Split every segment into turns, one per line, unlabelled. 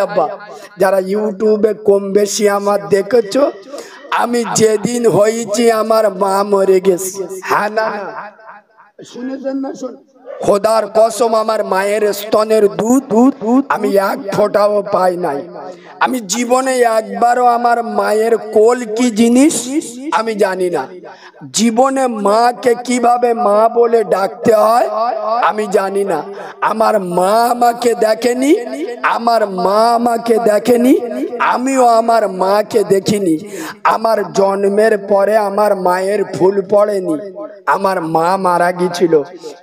আব্বা যারা ইউটিউবে কম বেশি আমার দেখেছো, আমি যেদিন হয়েছি আমার মা মরে গেছে। হ্যাঁ না শুনেছেন না? খোদার কসম আমার মায়ের স্তনের দুধ আমি এক ফোঁটাও পাই নাই। আমি জীবনে একবারও আমার মায়ের কোল কি জিনিস আমি জানি না। জীবনে মাকে কিভাবে মা বলে ডাকতে হয় আমি জানি না। আমার মা আমাকে দেখেনি, আমার মা আমাকে দেখেনি, আমিও আমার মাকে দেখিনি। আমার জন্মের পরে আমার মায়ের ফুল পড়েনি, আমার মা মারা গিয়েছিল।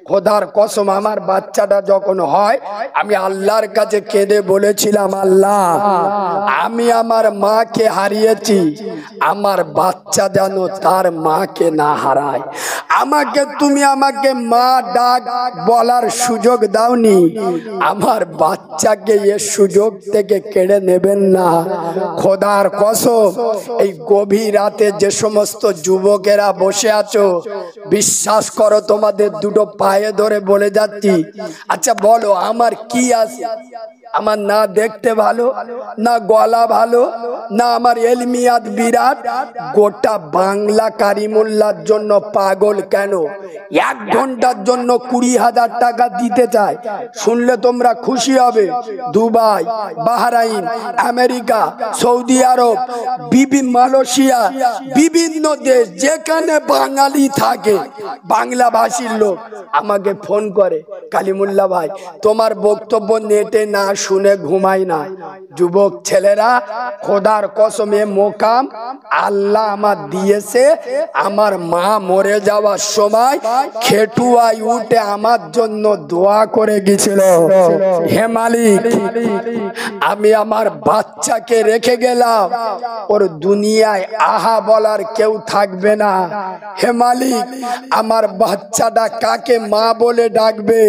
খোদার কসম আমার বাচ্চাটা যখন হয় আমি আল্লাহর কাছে কেঁদে বলেছিলাম, আল্লাহ আমি আমার মাকে হারিয়েছি, আমার বাচ্চা যেন তার মাকে না হারায়। তুমি আমাকে মা ডাক বলার সুযোগ দাওনি, আমার বাচ্চাকে এ সুযোগ থেকে কেড়ে নেবেন না। খোদার কসম এই গভীর রাতে যে সমস্ত যুবকেরা বসে আছো, বিশ্বাস করো তোমাদের দুটো পায়ে ধরে বলে যাচ্ছি, আচ্ছা বলো আমার কি আছে? আমার না দেখতে ভালো, না গলা ভালো, না আমার এলমিয়াত বিরাট। গোটা বাংলা কারিমুল্লার জন্য পাগল কেন? 1 ঘন্টার জন্য 20,000 টাকা দিতে চায়। শুনলে তোমরা খুশি হবে। দুবাই, বাহরাইন, আমেরিকা, সৌদি আরব, মালয়েশিয়া, বিভিন্ন দেশ যেখানে বাঙালি থাকে, বাংলা ভাষীর লোক আমাকে ফোন করে, কালিমুল্লাহ ভাই তোমার বক্তব্য নেটে না শুনে ঘুমাই না। যুবক ছেলেরা, খোদার কসমে মোকাম আল্লাহ আমার দিয়েছে। আমার মা মরে যাওয়ার সময় খেটুয়ায় উঠে আমার জন্য দোয়া করে গেছিল, হে মালিক আমি আমার বাচ্চাকে রেখে গেলাম, ওর দুনিয়ায় আহা বলার কেউ থাকবে না। হে মালিক আমার বাচ্চাটা কাকে মা বলে ডাকবে?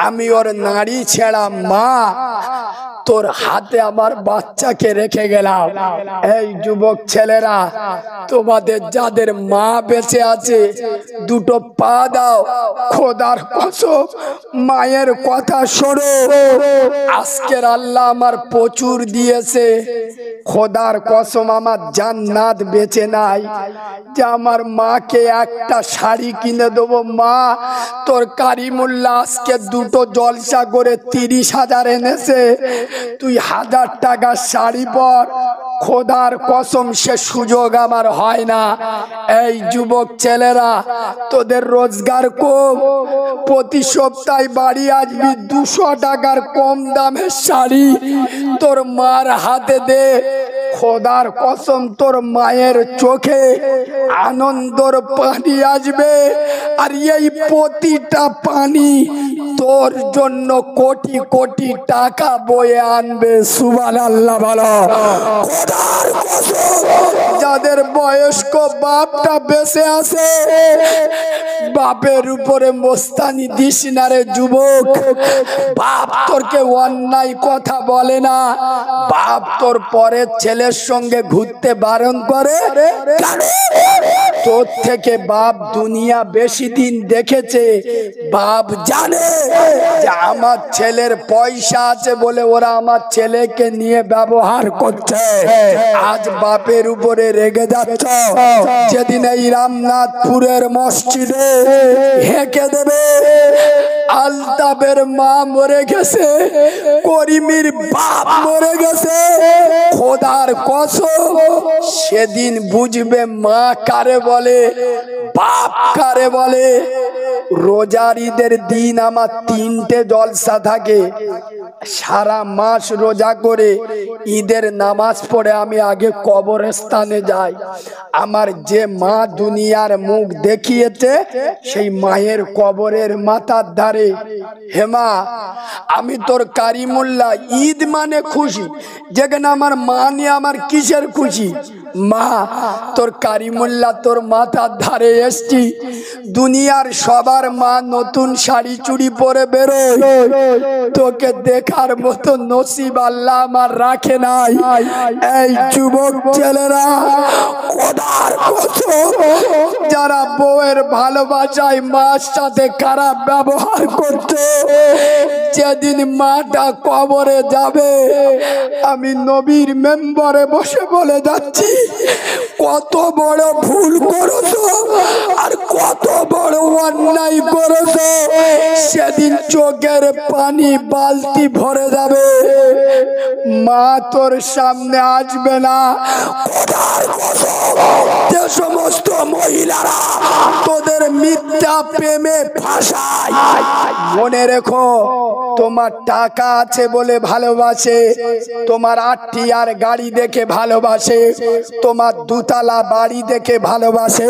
আমি ওর নাড়ি ছেঁড়া মা তোর হাতে আমার বাচ্চাকে রেখে গেলাম। এই যুবক ছেলেরা, তোমাদের যাদের মা বেঁচে আছে দুটো পা দাও, খোদার কসম মায়ের কথা শোনো। আজকের আল্লাহ আমার প্রচুর দিয়েছে, খোদার কসম আমার জান্নাত বেঁচে নাই যে আমার মাকে একটা শাড়ি কিনে দেবো। মা তোর কারিমুল্লাহ আজকে দুটো জলসা করে 30,000 এনেছে, তুই 1000 টাকার শাড়ি পর। খোদার কসম সে সুযোগ আমার হয় না। এই যুবক ছেলেরা, তোদের রোজগার কম, প্রতি সপ্তাহে বাড়ি আসবি 200 টাকার কম দামের শাড়ি তোর মার হাতে দে। খোদার কসম তোর মায়ের চোখে আনন্দর পানি আসবে, আর এই প্রতিটা পানি তোর জন্য কোটি কোটি টাকা বয়ে আনবে। সুবহানাল্লাহ বলো। খোদার কসম যাদের বয়স্ক বাপটা বেঁচে আছে, বাপের উপরে মোস্তানি দিস না রে যুবক। বাপ তোরকে অন্যায় কথা বলে না, বাপ তোর পরের ছেলের সঙ্গে ঘুরতে বারণ করে, তোর থেকে বাপ দুনিয়া বেশি দিন দেখেছে। বাপ জানে যে আমার ছেলের পয়সা আছে বলে ওরা আমার ছেলেকে নিয়ে ব্যবহার করছে। আজ বাপের উপরে রেগে যাচ্ছ, যেদিন এই রামনাথপুরের মসজিদে হেঁকে দেবে আলতাবের মা মরে গেছে, করিমের বাপ মরে গেছে, খোদার কসম সেদিন বুঝবে মা কারে বলে, বাপ কারে বলে। রোজার ঈদের দিন আমার 3টে জলসা থাকে, সারা মাস রোজা করে ঈদের নামাজ পড়ে আমি আগে কবরস্থানে যাই। আমার যে মা দুনিয়ার মুখ দেখিয়েছে সেই মায়ের কবরের মাথার ধারে। হেমা আমি তোর কারিমুল্লাহ, ঈদ মানে খুশি, যেখানে আমার মা নিয়ে আমার কিসের খুশি? মা তোর কারিমুল্লাহ তোর মাথার ধারে এসছি, দুনিয়ার সবার মা নতুন শাড়ি চুড়ি পরে বেরোয়, তোকে দেখার মতো নসিব আল্লাহ আমার রাখে নাই। এই যুবক ছেলেরা, খোদার কসম, যারা বউয়ের ভালোবাসায় মার সাথে খারাপ ব্যবহার করছে, যেদিন মাটা কবরে যাবে, আমি নবীর মেম্বারে বসে বলে যাচ্ছি, কত বড় ভুল করেছো আর কত বড় অন্যায় করেছো, সেদিন চোখের পানি বালতি ভরে যাবে, মা তোর সামনে আসবে না। যে সমস্ত মহিলারা তোদের মিথ্যা প্রেমে ফাঁসায়, মনে রেখো, তোমার টাকা আছে বলে ভালোবাসে, তোমার 8টি আর গাড়ি দেখে ভালোবাসে, তোমার 2তলা বাড়ি দেখে ভালোবাসে,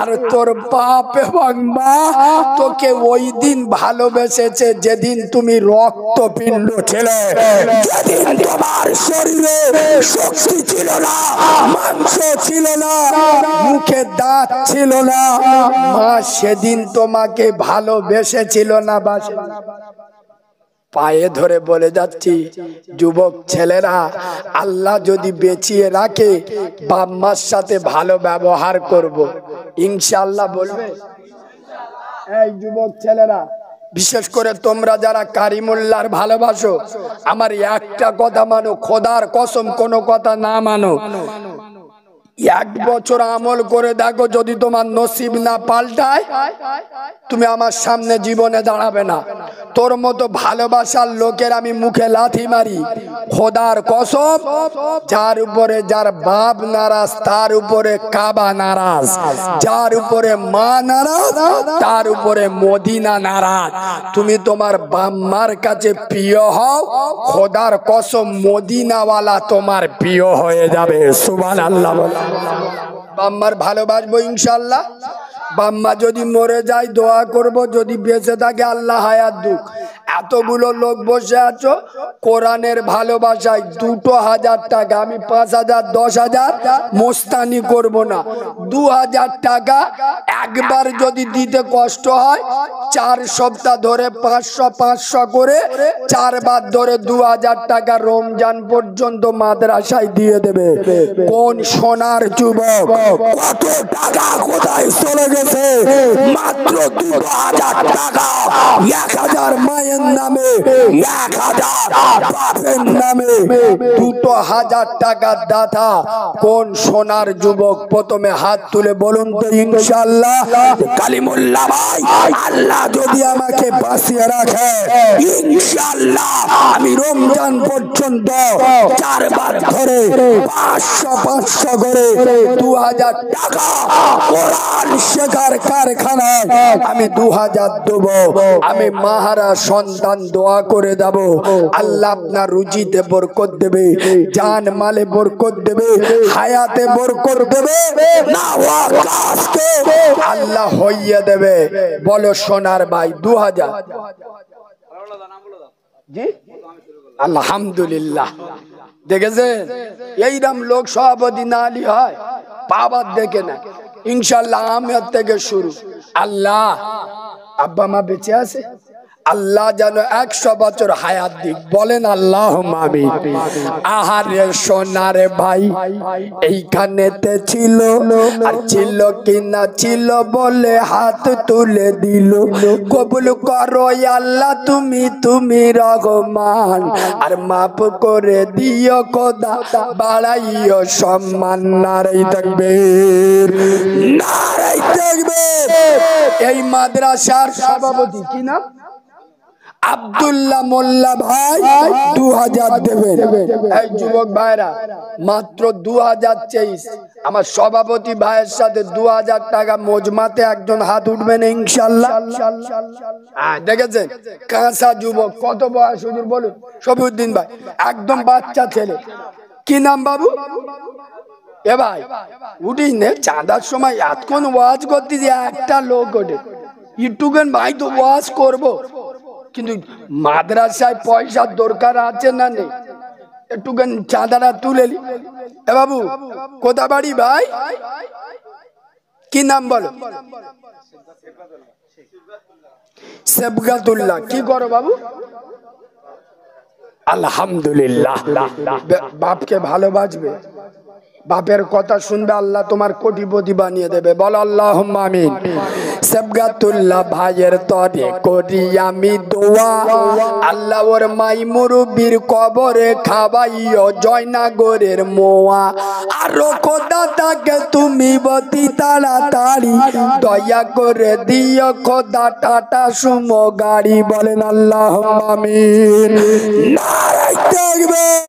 আর তোর বাপ এবং মা তোকে ওই দিন ভালোবেসেছে যেদিন তুমি রক্তপিণ্ড ছিলে, যেদিন তোমার শরীরে শক্তি ছিল না, মাংস ছিল না, মুখে দাঁত ছিল না, মা সেদিন তোমাকে ভালোবেসেছিল না বাসে। পায়ে ধরে বলে যাচ্ছি, যুবক ছেলেরা, আল্লাহ যদি বেঁচিয়ে রাখে, বাপ মার সাথে ভালো ব্যবহার করব, ইনশাআল্লাহ বলবে। এই যুবক ছেলেরা, বিশেষ করে তোমরা যারা কারিমুল্লাহর ভালোবাসো, আমার একটা কথা মানো, খোদার কসম কোনো কথা না মানো, 1 বছর আমল করে দেখো, যদি তোমার নসিব না পাল্টায়, তুমি আমার সামনে জীবনে দাঁড়াবে না। তোর মতো ভালোবাসার লোকের আমি মুখে লাথি মারি, খোদার কসম, যার উপরে যার বাপ নারাজ, তার উপরে কাবা নারাজ, যার উপরে মা নারাজ, তার উপরে মদিনা নারাজ। তুমি তোমার বাম্মার কাছে প্রিয় হও, খোদার কসম মদিনাওয়ালা তোমার প্রিয় হয়ে যাবে। সুবহানাল্লাহ। বাম্মার ভালোবাসবো ইনশাআল্লাহ। বাম্মা যদি মরে যায় দোয়া করব, যদি বেঁচে থাকে আল্লাহ হায়াত দুক। এতগুলো লোক বসে আছো, কোরআনের ভালোবাসায় 2000 টাকা, আমি 5000 10,000 মোস্তানি করব না, 2000 টাকা একবার যদি দিতে কষ্ট হয়, 4 সপ্তাহ ধরে 500 করে 4 বার ধরে 2000 টাকা রমজান পর্যন্ত মাদ্রাসায় দিয়ে দেবে। কোন সোনার যুবক, কত টাকা কোথায় চলে গেছে, মাত্র 2000 টাকা, 1000 মায়ের নামে, 1000 বাপের নামে, 2000 টাকা দাতা। কোন সোনার যুবক, প্রথমে হাত তুলে বলুন তো ইনশাআল্লাহ। কালিমুল্লাহ ভাই, আল্লাহ যদি আমাকে বাঁচিয়ে রাখে, ইনশাআল্লাহ আমি রমজান পর্যন্ত 4 বার ধরে 500 করে 2000 টাকা কোরআন শেখার কারখানায় আমি 2000 দেব। আমি মাহারা সন্তান দোয়া করে দেব, আল্লাহ আপনার রুজিতে বরকত দেবে, জান মালে বরকত দেবে, হায়াতে বরকত দেবে, না হওয়া কাজকে আল্লাহ হইয়ে দেবে। বলো সোনার ভাই 2000। জি আলহামদুলিল্লাহ। দেখেছেন এইরকম লোক সভাপতি না আলি হয়, পাবার দেখে না। ইনশাআল্লাহ আহমেদ থেকে শুরু। আল্লাহ, আব্বা মা বেঁচে আছে, আল্লাহ যেন 100 বছর হায়াত দিক, বলেন আল্লাহুম্মা আমিন। আহারে সোনারে ভাই, এইখানেতে ছিল, আর ছিল কিনা ছিল বলে হাত তুলে দিল। কবুল করো আল্লাহ তুমি রহমান, আর মাফ করে দিও খোদা, বাড়াইও সম্মান। নারায়ে তাকবীর, নারায়ে তাকবীর। এই মাদ্রাসার সভাপতি কি নাম? আব্দুল্লাহ মোল্লা ভাই 2000 দেবেন। এই যুবক ভাইরা, মাত্র 2023 আমার সভাপতি ভাইয়ের সাথে 2000 টাকা মজমাতে একজন হাত উঠবেন ইনশাআল্লাহ। দেখেছেন কাঁচা যুবক, কত বয়স হুজুর বলুন? শফিউদ্দিন ভাই, একদম বাচ্চা ছেলে। কি নাম বাবু? এ ভাই উঠিস নে, চাঁদার সময় এতক্ষণ ওয়াজ করতে যে একটা লোক ওঠে, ইটুকেন ভাই তো ওয়াজ করবো, কিন্তু মাদ্রাসায় পয়সার দরকার আছে না নেই? একটুখানি চাঁদাটা তুলে নি। এ বাবু কোথা বাড়ি ভাই? কি নাম বলো? সেবগাতুল্লাহ। কি করো বাবু? আলহামদুলিল্লাহ। বাপকে ভালোবাসবে, বাপের কথা শুনবে, আল্লাহ তোমার কোটিপতি বানিয়ে দেবে। বল আল্লাহুম্মা আমিন। সেবগাতুল্লাহ ভাইয়ের তরে করি আমি দোয়া, আল্লাহ ওর মাই মুরব্বির কবরে খাবাইও জয়নাগরের মোয়া। আরো খোদা তাকে তুমি বতি তাড়াতাড়ি দয়া করে দিও খোদা টাটা সুমো গাড়ি। বলেন আল্লাহুম্মা আমিন। নারায়ে তাকবীর।